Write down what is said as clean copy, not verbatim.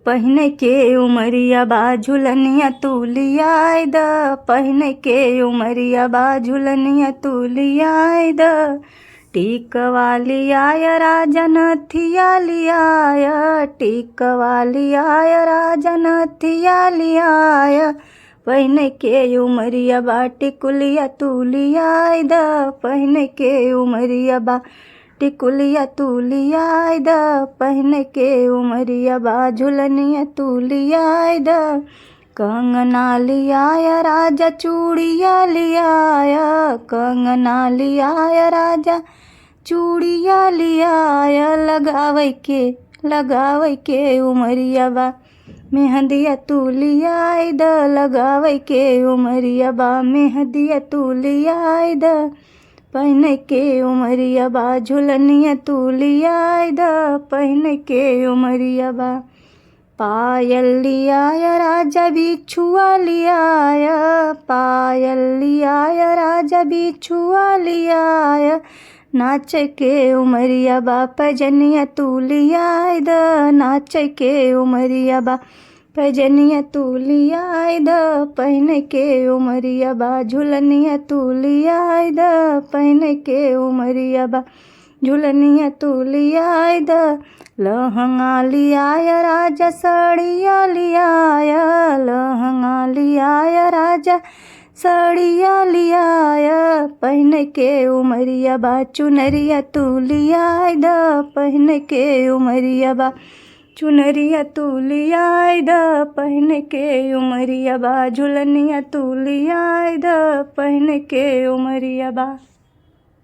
पहिने के उमरिया बा झुलनिया तुलियाई द, पहिने के उमरिया बा झुलनिया तुलियाई द। टीकवाली आय राजा नथिया लियाय, टीकवाली आय राजा नथिया लियाय। पहिने के उमरिया बा टिकुलिया तुलियाई द, पहिने के उमरिया बा टिकुलिया तुलियाई द, पहिने के उमरिया बा झुलनिया तुलियाई द। कंगना लियाय राजा चूड़िया लियाय, कंगना लियाय राजा चूड़िया लियाय। लगावै के उमरिया बा मेहंदिया तुलियाई द, लगावै के उमरिया बा मेहंदिया तुलियाई द। पहिने के उमरिया बा झुलनिया तुलियाई द, पहिने के उमरिया बा। पायल लियाय राजा बिछुआ लियाय, पायल लियाय राजा बिछुआ लियाय। नाच के उमरिया बा पैजनिया तुलियाई द, नाच के उमरिया बा पैजनिया तुलियाई द, पहिने के उमरिया बा झुलनिया तुलियाई द, पहिने के उमरिया बा झुलनिया तुलियाई द। लहंगा लियाय राजा साड़िया लियाय, लहंगा लियाय राजा साड़िया लियाय। पहिने के उमरिया बा चुनरिया तुलियाई द, पहिने के उमरिया बा चुनरिया तुलियाई द, पहिने के उमरिया बा झुलनिया तुलियाई द, पहिने के उमरिया बा।